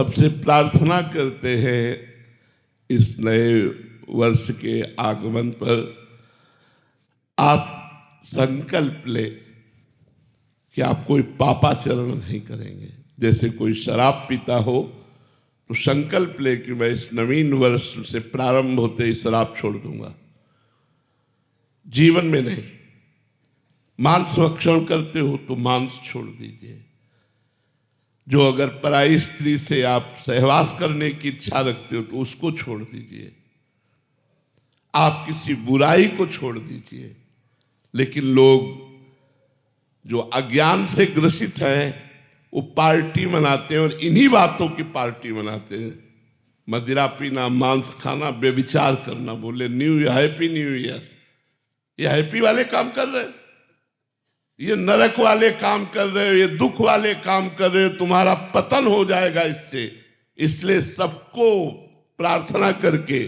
सबसे प्रार्थना करते हैं इस नए वर्ष के आगमन पर आप संकल्प ले कि आप कोई पापाचरण नहीं करेंगे। जैसे कोई शराब पीता हो तो संकल्प ले कि मैं इस नवीन वर्ष से प्रारंभ होते ही शराब छोड़ दूंगा, जीवन में नहीं। मांस भक्षण करते हो तो मांस छोड़ दीजिए। जो अगर पराई स्त्री से आप सहवास करने की इच्छा रखते हो तो उसको छोड़ दीजिए। आप किसी बुराई को छोड़ दीजिए। लेकिन लोग जो अज्ञान से ग्रसित हैं वो पार्टी मनाते हैं और इन्हीं बातों की पार्टी मनाते हैं। मदिरा पीना, मांस खाना, व्यभिचार करना, बोले new year, happy new year. ये हैप्पी वाले काम कर रहे हैं, ये नरक वाले काम कर रहे हो, ये दुख वाले काम कर रहे हो। तुम्हारा पतन हो जाएगा इससे। इसलिए सबको प्रार्थना करके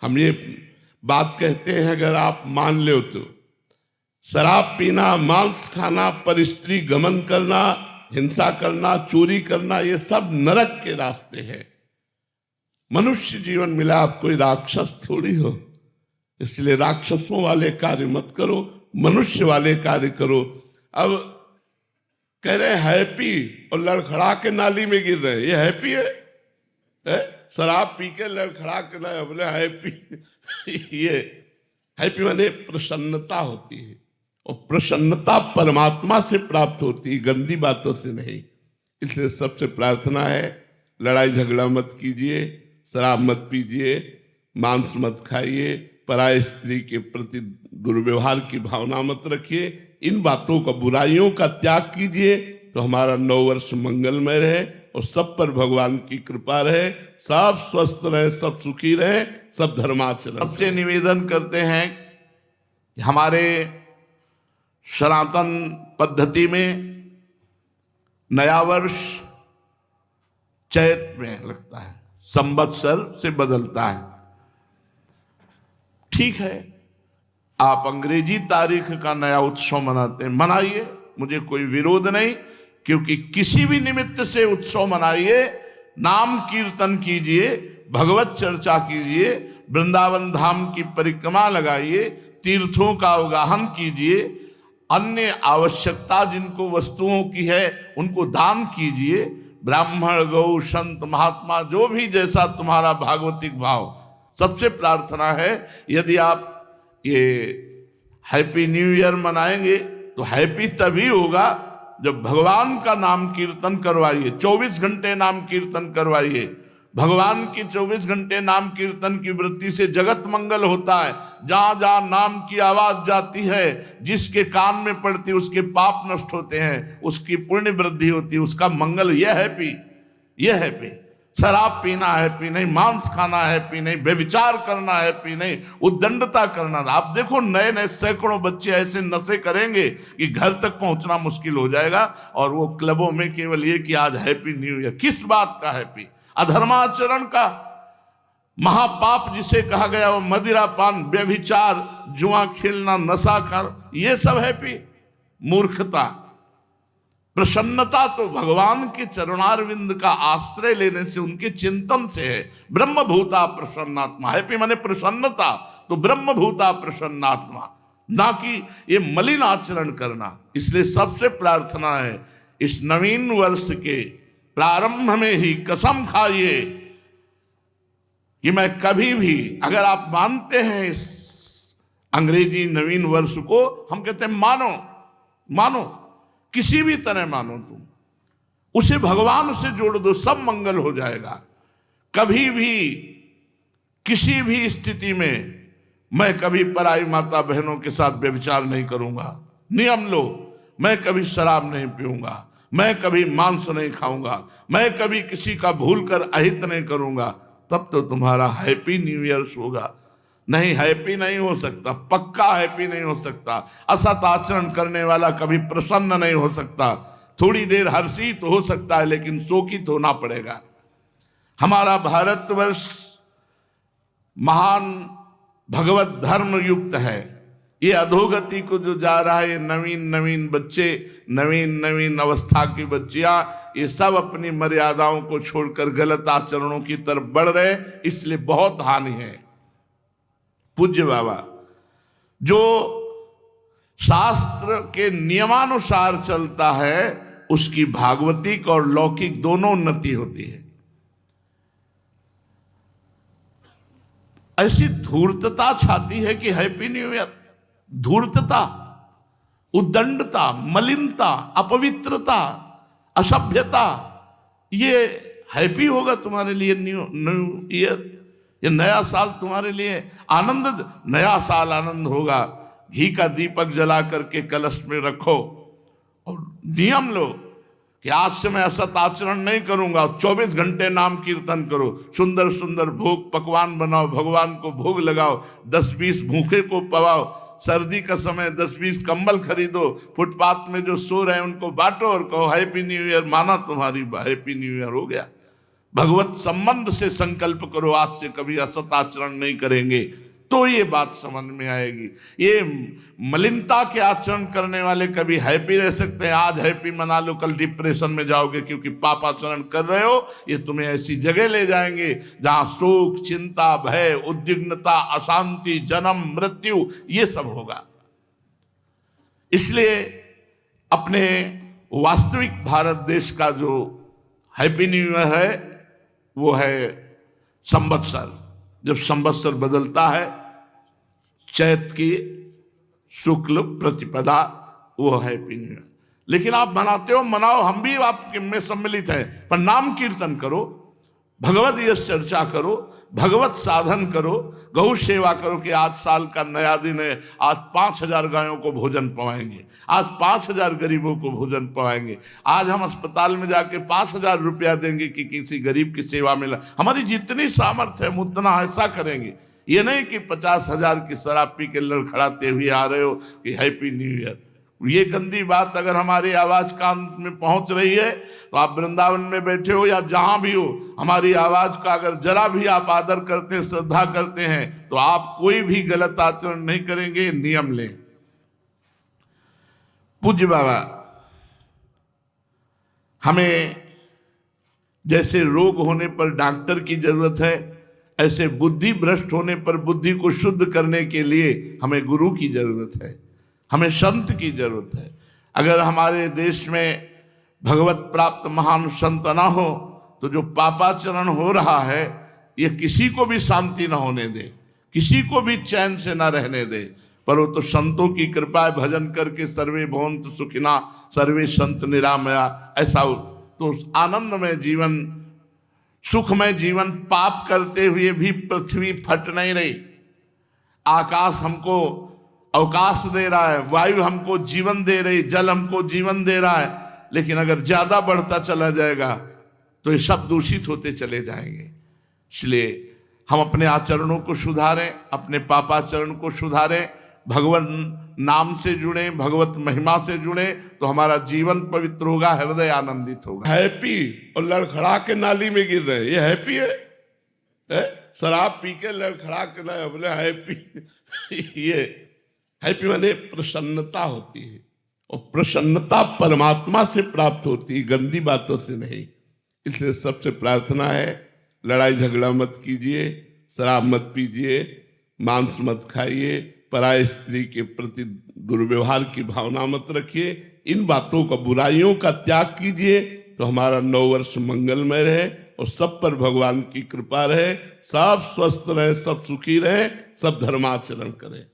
हम ये बात कहते हैं, अगर आप मान लो तो शराब पीना, मांस खाना, परस्त्री गमन करना, हिंसा करना, चोरी करना, ये सब नरक के रास्ते हैं। मनुष्य जीवन मिला, आप कोई राक्षस थोड़ी हो। इसलिए राक्षसों वाले कार्य मत करो, मनुष्य वाले कार्य करो। अब कह रहे हैप्पी और लड़खड़ा के नाली में गिर रहे हैं, ये हैप्पी है? शराब पी के लड़खड़ा के ना बोले हैप्पी। ये हैप्पी माने प्रसन्नता होती है, और प्रसन्नता परमात्मा से प्राप्त होती है, गंदी बातों से नहीं। इसलिए सबसे प्रार्थना है, लड़ाई झगड़ा मत कीजिए, शराब मत पीजिए, मांस मत खाइए, पराय स्त्री के प्रति दुर्व्यवहार की भावना मत रखिए। इन बातों का, बुराइयों का त्याग कीजिए तो हमारा नव वर्ष मंगलमय रहे और सब पर भगवान की कृपा रहे। सब स्वस्थ रहे, सब सुखी रहे, सब धर्माचरण। सबसे निवेदन करते हैं कि हमारे सनातन पद्धति में नया वर्ष चैत में लगता है, संवत्सर से बदलता है। ठीक है, आप अंग्रेजी तारीख का नया उत्सव मनाते हैं, मनाइए, मुझे कोई विरोध नहीं। क्योंकि किसी भी निमित्त से उत्सव मनाइए, नाम कीर्तन कीजिए, भगवत चर्चा कीजिए, वृंदावन धाम की परिक्रमा लगाइए, तीर्थों का अवगाहन कीजिए, अन्य आवश्यकता जिनको वस्तुओं की है उनको दान कीजिए। ब्राह्मण, गौ, संत, महात्मा, जो भी जैसा तुम्हारा भागवतिक भाव। सबसे प्रार्थना है, यदि आप ये हैप्पी न्यू ईयर मनाएंगे तो हैप्पी तभी होगा जब भगवान का नाम कीर्तन करवाइए। 24 घंटे नाम कीर्तन करवाइए। भगवान की 24 घंटे नाम कीर्तन की वृत्ति से जगत मंगल होता है। जहां जहां नाम की आवाज जाती है, जिसके कान में पड़ती है उसके पाप नष्ट होते हैं, उसकी पुण्य वृद्धि होती है, उसका मंगल। यह हैप्पी, यह हैप्पी। शराब पीना हैप्पी नहीं, मांस खाना हैप्पी नहीं, व्यभिचार करना हैप्पी नहीं, उद्दंडता करना। आप देखो नए नए सैकड़ों बच्चे ऐसे नशे करेंगे कि घर तक पहुंचना मुश्किल हो जाएगा। और वो क्लबों में केवल ये कि आज हैप्पी न्यू ईयर। किस बात का हैप्पी? अधर्माचरण का महापाप जिसे कहा गया, वो मदिरा पान, व्यभिचार, जुआ खेलना, नशा कर, ये सब हैप्पी? मूर्खता। प्रसन्नता तो भगवान के चरणारविंद का आश्रय लेने से, उनके चिंतन से है। ब्रह्मभूता प्रसन्नात्मा। हैप्पी माने प्रसन्नता, तो ब्रह्मभूता प्रसन्नात्मा, ना कि ये मलिन आचरण करना। इसलिए सबसे प्रार्थना है, इस नवीन वर्ष के प्रारंभ में ही कसम खाइए कि मैं कभी भी, अगर आप मानते हैं इस अंग्रेजी नवीन वर्ष को, हम कहते हैं मानो, मानो, किसी भी तरह मानो, तुम उसे भगवान से जोड़ दो, सब मंगल हो जाएगा। कभी भी, किसी भी स्थिति में मैं कभी पराई माता बहनों के साथ व्यभिचार नहीं करूंगा। नियम लो, मैं कभी शराब नहीं पीऊंगा, मैं कभी मांस नहीं खाऊंगा, मैं कभी किसी का भूल कर अहित नहीं करूंगा। तब तो तुम्हारा हैप्पी न्यू ईयर होगा। नहीं, हैप्पी नहीं हो सकता, पक्का हैप्पी नहीं हो सकता। असत आचरण करने वाला कभी प्रसन्न नहीं हो सकता। थोड़ी देर हर्षित हो सकता है, लेकिन शोकित होना पड़ेगा। हमारा भारतवर्ष महान भगवत धर्म युक्त है। ये अधोगति को जो जा रहा है, ये नवीन नवीन बच्चे, नवीन नवीन अवस्था की बच्चियां ये सब अपनी मर्यादाओं को छोड़कर गलत आचरणों की तरफ बढ़ रहे, इसलिए बहुत हानि है। पूज्य बाबा जो शास्त्र के नियमानुसार चलता है उसकी भागवतिक और लौकिक दोनों उन्नति होती है। ऐसी धूर्तता छाती है कि हैप्पी न्यू ईयर, धूर्तता, उद्दंडता, मलिनता, अपवित्रता, असभ्यता, ये हैप्पी होगा तुम्हारे लिए न्यू ईयर, ये नया साल तुम्हारे लिए आनंद, नया साल आनंद होगा। घी का दीपक जला करके कलश में रखो और नियम लो कि आज से मैं असत आचरण नहीं करूंगा, 24 घंटे नाम कीर्तन करो, सुंदर सुंदर भोग पकवान बनाओ, भगवान को भोग लगाओ, 10-20 भूखे को पवाओ, सर्दी का समय 10-20 कंबल खरीदो, फुटपाथ में जो सो रहे हैं उनको बांटो और कहो हैप्पी न्यू ईयर, माना तुम्हारी हैप्पी न्यू ईयर हो गया। भगवत संबंध से संकल्प करो, आज से कभी असत आचरण नहीं करेंगे, तो ये बात समझ में आएगी। ये मलिनता के आचरण करने वाले कभी हैप्पी रह सकते हैं, आज हैप्पी मना लो, कल डिप्रेशन में जाओगे क्योंकि पाप आचरण कर रहे हो। ये तुम्हें ऐसी जगह ले जाएंगे जहां शोक, चिंता, भय, उद्विग्नता, अशांति, जन्म, मृत्यु, ये सब होगा। इसलिए अपने वास्तविक भारत देश का जो हैप्पी न्यू ईयर है वो है संवत्सर। जब संवत्सर बदलता है, चैत की शुक्ल प्रतिपदा, वो हैप्पी न्यू ईयर। लेकिन आप मनाते हो, मनाओ, हम भी आपके में सम्मिलित हैं, पर नाम कीर्तन करो, भगवत यश चर्चा करो, भगवत साधन करो, गौ सेवा करो कि आज साल का नया दिन है, आज 5000 गायों को भोजन पवाएंगे, आज 5000 गरीबों को भोजन पवाएंगे, आज हम अस्पताल में जाके 5000 रुपया देंगे कि किसी गरीब की सेवा में हमारी जितनी सामर्थ्य है हम उतना ऐसा करेंगे। ये नहीं कि 50,000 की शराब पी के लड़खड़ाते हुए आ रहे हो कि हैप्पी न्यू ईयर। ये गंदी बात अगर हमारी आवाज कान में पहुंच रही है तो आप वृंदावन में बैठे हो या जहां भी हो, हमारी आवाज का अगर जरा भी आप आदर करते हैं, श्रद्धा करते हैं, तो आप कोई भी गलत आचरण नहीं करेंगे। नियम लें। पूज्य बाबा हमें जैसे रोग होने पर डॉक्टर की जरूरत है, ऐसे बुद्धि भ्रष्ट होने पर बुद्धि को शुद्ध करने के लिए हमें गुरु की जरूरत है, हमें संत की जरूरत है। अगर हमारे देश में भगवत प्राप्त महान संत ना हो तो जो पापाचरण हो रहा है ये किसी को भी शांति ना होने दे, किसी को भी चैन से ना रहने दे। पर वो तो संतों की कृपा है, भजन करके सर्वे भवन्तु सुखिना सर्वे संत निरामया, ऐसा तो आनंदमय जीवन, सुखमय जीवन। पाप करते हुए भी पृथ्वी फट नहीं रही, आकाश हमको अवकाश दे रहा है, वायु हमको जीवन दे रही, जल हमको जीवन दे रहा है, लेकिन अगर ज्यादा बढ़ता चला जाएगा तो ये सब दूषित होते चले जाएंगे। इसलिए हम अपने आचरणों को सुधारें, अपने पापाचरण को सुधारें, भगवान नाम से जुड़े, भगवत महिमा से जुड़े, तो हमारा जीवन पवित्र होगा, हृदय आनंदित होगा। हैप्पी और लड़खड़ा के नाली में गिर रहे, ये हैप्पी है? शराब पी के लड़खड़ा के ना बोले हैप्पी। ये हैप्पी माने प्रसन्नता होती है, और प्रसन्नता परमात्मा से प्राप्त होती है, गंदी बातों से नहीं। इसलिए सबसे प्रार्थना है, लड़ाई झगड़ा मत कीजिए, शराब मत पीजिए, मांस मत खाइए, पराय स्त्री के प्रति दुर्व्यवहार की भावना मत रखिए। इन बातों का, बुराइयों का त्याग कीजिए, तो हमारा 9 वर्ष मंगलमय रहे और सब पर भगवान की कृपा रहे, सब स्वस्थ रहे, सब सुखी रहे, सब धर्माचरण करें।